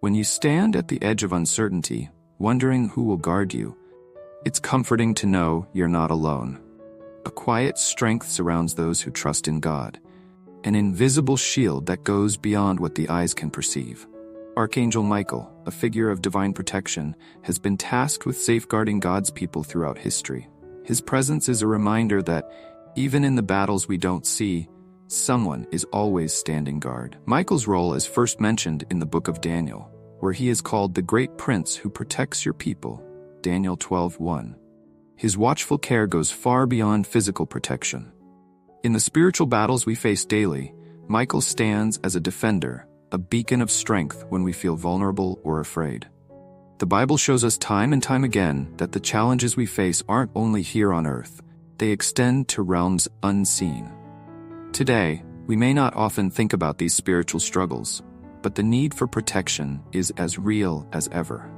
When you stand at the edge of uncertainty, wondering who will guard you, it's comforting to know you're not alone. A quiet strength surrounds those who trust in God, an invisible shield that goes beyond what the eyes can perceive. Archangel Michael, a figure of divine protection, has been tasked with safeguarding God's people throughout history. His presence is a reminder that, even in the battles we don't see, someone is always standing guard. Michael's role is first mentioned in the book of Daniel, where he is called the great prince who protects your people, Daniel 12:1. His watchful care goes far beyond physical protection. In the spiritual battles we face daily, Michael stands as a defender, a beacon of strength when we feel vulnerable or afraid. The Bible shows us time and time again that the challenges we face aren't only here on earth, they extend to realms unseen. Today, we may not often think about these spiritual struggles, but the need for protection is as real as ever.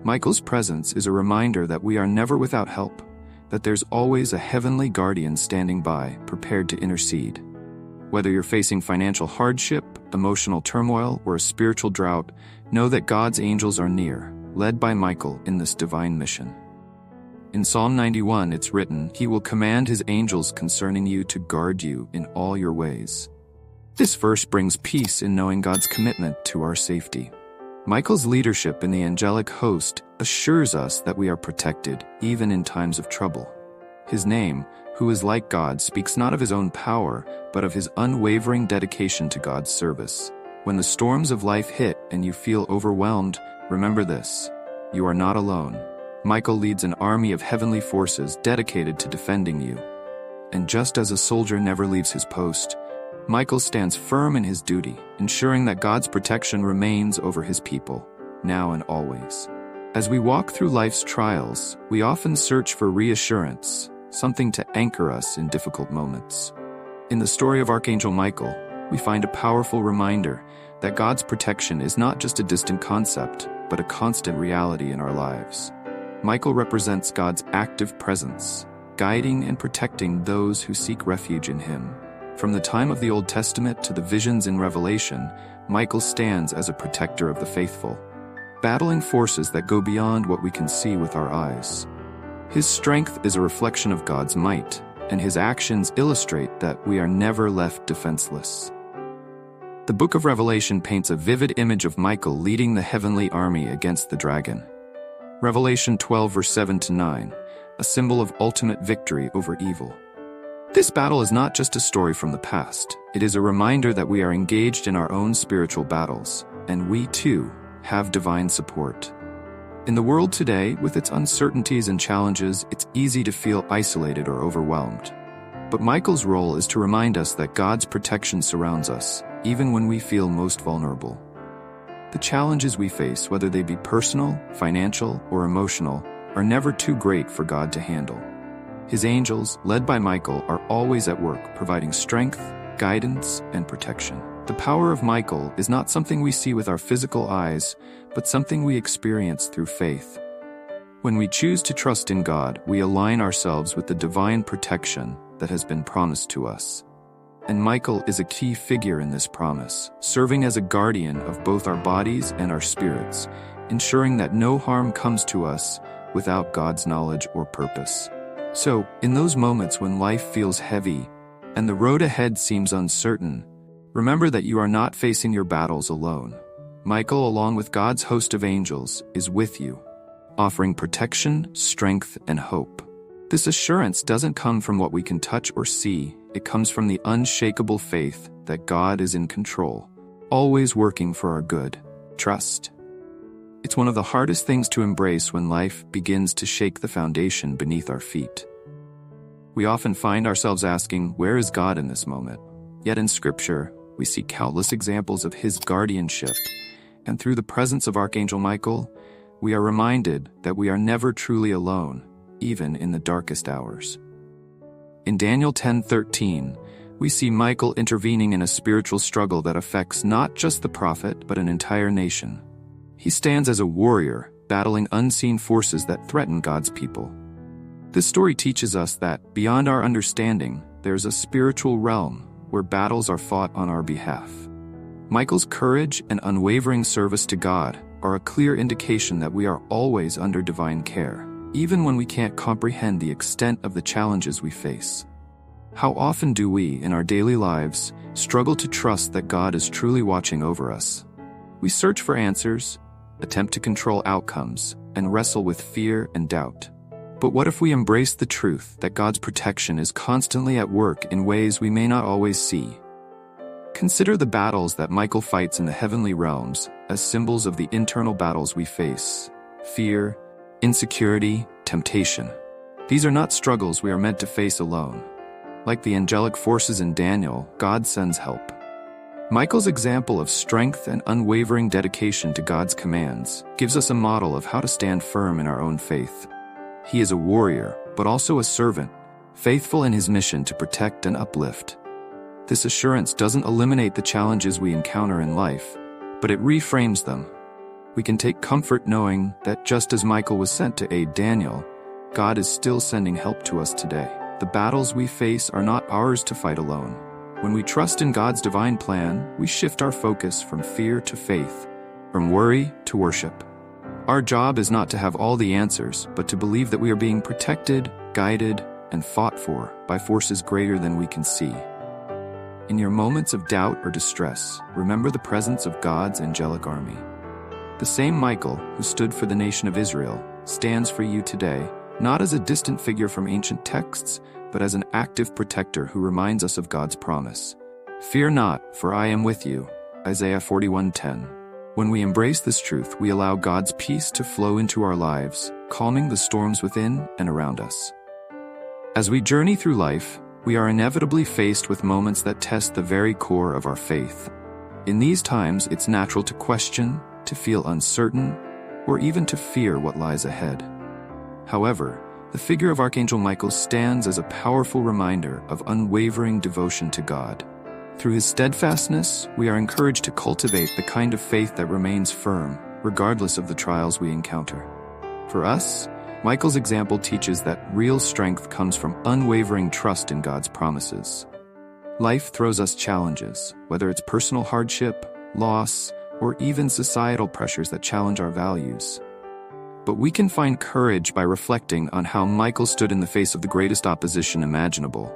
Michael's presence is a reminder that we are never without help, that there's always a heavenly guardian standing by, prepared to intercede. Whether you're facing financial hardship, emotional turmoil, or a spiritual drought, know that God's angels are near, led by Michael in this divine mission. In Psalm 91, it's written, "He will command his angels concerning you to guard you in all your ways." This verse brings peace in knowing God's commitment to our safety. Michael's leadership in the angelic host assures us that we are protected, even in times of trouble. His name, who is like God, speaks not of his own power, but of his unwavering dedication to God's service. When the storms of life hit and you feel overwhelmed, remember this: you are not alone. Michael leads an army of heavenly forces dedicated to defending you. And just as a soldier never leaves his post, Michael stands firm in his duty, ensuring that God's protection remains over his people, now and always. As we walk through life's trials, we often search for reassurance, something to anchor us in difficult moments. In the story of Archangel Michael, we find a powerful reminder that God's protection is not just a distant concept, but a constant reality in our lives. Michael represents God's active presence, guiding and protecting those who seek refuge in him. From the time of the Old Testament to the visions in Revelation, Michael stands as a protector of the faithful, battling forces that go beyond what we can see with our eyes. His strength is a reflection of God's might, and his actions illustrate that we are never left defenseless. The book of Revelation paints a vivid image of Michael leading the heavenly army against the dragon. Revelation 12 verse 7-9, a symbol of ultimate victory over evil. This battle is not just a story from the past. It is a reminder that we are engaged in our own spiritual battles, and we too have divine support. In the world today, with its uncertainties and challenges, it's easy to feel isolated or overwhelmed. But Michael's role is to remind us that God's protection surrounds us, even when we feel most vulnerable. The challenges we face, whether they be personal, financial, or emotional, are never too great for God to handle. His angels, led by Michael, are always at work, providing strength, guidance, and protection. The power of Michael is not something we see with our physical eyes, but something we experience through faith. When we choose to trust in God, we align ourselves with the divine protection that has been promised to us. And Michael is a key figure in this promise, serving as a guardian of both our bodies and our spirits, ensuring that no harm comes to us without God's knowledge or purpose. So, in those moments when life feels heavy and the road ahead seems uncertain, remember that you are not facing your battles alone. Michael, along with God's host of angels, is with you, offering protection, strength, and hope. This assurance doesn't come from what we can touch or see. It comes from the unshakable faith that God is in control, always working for our good. Trust. It's one of the hardest things to embrace when life begins to shake the foundation beneath our feet. We often find ourselves asking, where is God in this moment? Yet in Scripture, we see countless examples of his guardianship, and through the presence of Archangel Michael, we are reminded that we are never truly alone, even in the darkest hours. In Daniel 10:13, we see Michael intervening in a spiritual struggle that affects not just the prophet, but an entire nation. He stands as a warrior, battling unseen forces that threaten God's people. This story teaches us that, beyond our understanding, there's a spiritual realm where battles are fought on our behalf. Michael's courage and unwavering service to God are a clear indication that we are always under divine care, even when we can't comprehend the extent of the challenges we face. How often do we, in our daily lives, struggle to trust that God is truly watching over us? We search for answers, attempt to control outcomes, and wrestle with fear and doubt. But what if we embrace the truth that God's protection is constantly at work in ways we may not always see? Consider the battles that Michael fights in the heavenly realms as symbols of the internal battles we face: fear, insecurity, temptation. These are not struggles we are meant to face alone. Like the angelic forces in Daniel, God sends help. Michael's example of strength and unwavering dedication to God's commands gives us a model of how to stand firm in our own faith. He is a warrior, but also a servant, faithful in his mission to protect and uplift. This assurance doesn't eliminate the challenges we encounter in life, but it reframes them. We can take comfort knowing that just as Michael was sent to aid Daniel, God is still sending help to us today. The battles we face are not ours to fight alone. When we trust in God's divine plan, we shift our focus from fear to faith, from worry to worship. Our job is not to have all the answers, but to believe that we are being protected, guided, and fought for by forces greater than we can see. In your moments of doubt or distress, remember the presence of God's angelic army. The same Michael who stood for the nation of Israel stands for you today, not as a distant figure from ancient texts, but as an active protector who reminds us of God's promise. Fear not, for I am with you. Isaiah 41:10. When we embrace this truth, we allow God's peace to flow into our lives, calming the storms within and around us. As we journey through life, we are inevitably faced with moments that test the very core of our faith. In these times, it's natural to question, to feel uncertain, or even to fear what lies ahead. However, the figure of Archangel Michael stands as a powerful reminder of unwavering devotion to God. Through his steadfastness, we are encouraged to cultivate the kind of faith that remains firm, regardless of the trials we encounter. For us, Michael's example teaches that real strength comes from unwavering trust in God's promises. Life throws us challenges, whether it's personal hardship, loss, or even societal pressures that challenge our values. But we can find courage by reflecting on how Michael stood in the face of the greatest opposition imaginable.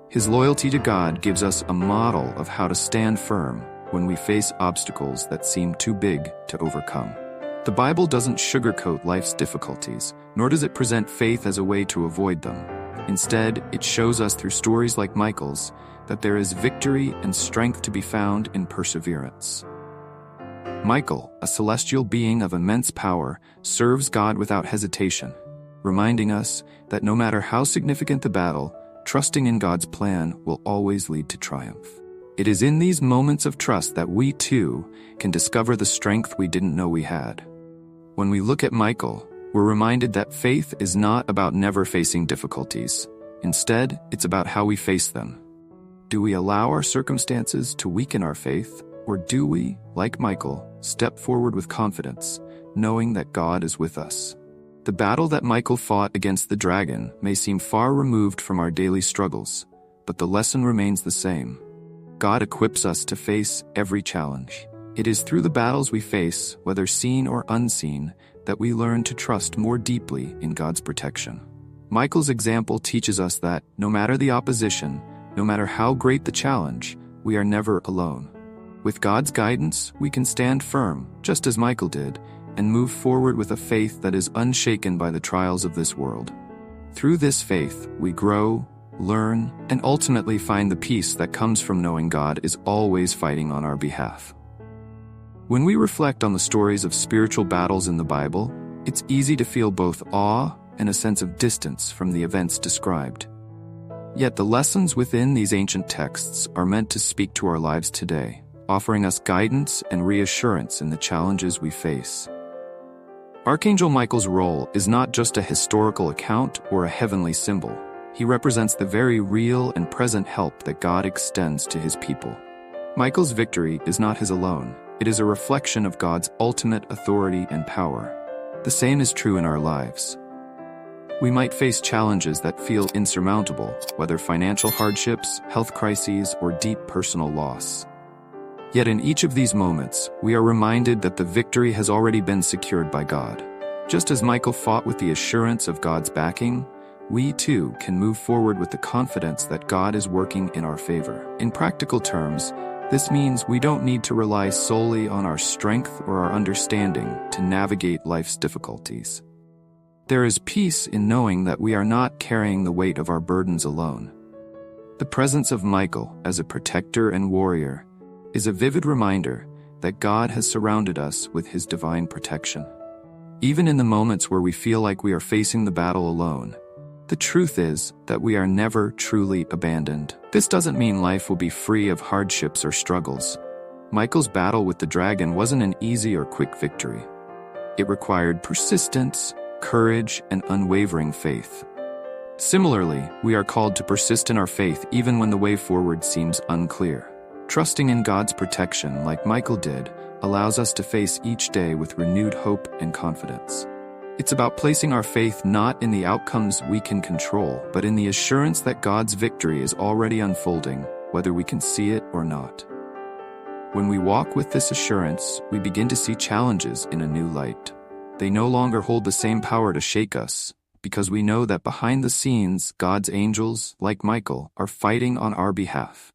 His loyalty to God gives us a model of how to stand firm when we face obstacles that seem too big to overcome. The Bible doesn't sugarcoat life's difficulties, nor does it present faith as a way to avoid them. Instead, it shows us through stories like Michael's that there is victory and strength to be found in perseverance. Michael, a celestial being of immense power, serves God without hesitation, reminding us that no matter how significant the battle, trusting in God's plan will always lead to triumph. It is in these moments of trust that we, too, can discover the strength we didn't know we had. When we look at Michael, we're reminded that faith is not about never facing difficulties. Instead, it's about how we face them. Do we allow our circumstances to weaken our faith, or do we, like Michael, step forward with confidence, knowing that God is with us? The battle that Michael fought against the dragon may seem far removed from our daily struggles, but the lesson remains the same. God equips us to face every challenge. It is through the battles we face, whether seen or unseen, that we learn to trust more deeply in God's protection. Michael's example teaches us that, no matter the opposition, no matter how great the challenge, we are never alone. With God's guidance, we can stand firm, just as Michael did, and move forward with a faith that is unshaken by the trials of this world. Through this faith, we grow, learn, and ultimately find the peace that comes from knowing God is always fighting on our behalf. When we reflect on the stories of spiritual battles in the Bible, it's easy to feel both awe and a sense of distance from the events described. Yet the lessons within these ancient texts are meant to speak to our lives today, offering us guidance and reassurance in the challenges we face. Archangel Michael's role is not just a historical account or a heavenly symbol. He represents the very real and present help that God extends to his people. Michael's victory is not his alone. It is a reflection of God's ultimate authority and power. The same is true in our lives. We might face challenges that feel insurmountable, whether financial hardships, health crises, or deep personal loss. Yet in each of these moments, we are reminded that the victory has already been secured by God. Just as Michael fought with the assurance of God's backing, we too can move forward with the confidence that God is working in our favor. In practical terms, this means we don't need to rely solely on our strength or our understanding to navigate life's difficulties. There is peace in knowing that we are not carrying the weight of our burdens alone. The presence of Michael as a protector and warrior is a vivid reminder that God has surrounded us with his divine protection. Even in the moments where we feel like we are facing the battle alone, the truth is that we are never truly abandoned. This doesn't mean life will be free of hardships or struggles. Michael's battle with the dragon wasn't an easy or quick victory. It required persistence, courage, and unwavering faith. Similarly, we are called to persist in our faith even when the way forward seems unclear. Trusting in God's protection, like Michael did, allows us to face each day with renewed hope and confidence. It's about placing our faith not in the outcomes we can control, but in the assurance that God's victory is already unfolding, whether we can see it or not. When we walk with this assurance, we begin to see challenges in a new light. They no longer hold the same power to shake us, because we know that behind the scenes, God's angels, like Michael, are fighting on our behalf.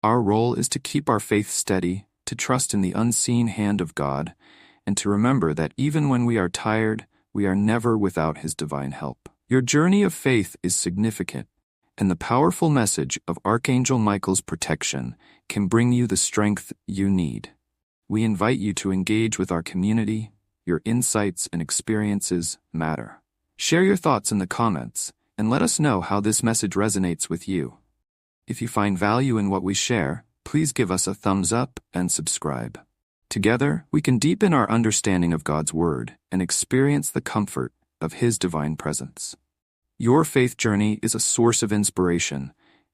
Our role is to keep our faith steady, to trust in the unseen hand of God, and to remember that even when we are tired, we are never without his divine help. Your journey of faith is significant, and the powerful message of Archangel Michael's protection can bring you the strength you need. We invite you to engage with our community. Your insights and experiences matter. Share your thoughts in the comments, and let us know how this message resonates with you. If you find value in what we share, please give us a thumbs up and subscribe. Together, we can deepen our understanding of God's Word and experience the comfort of his divine presence. Your faith journey is a source of inspiration,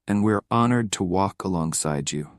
and we're honored to walk alongside you.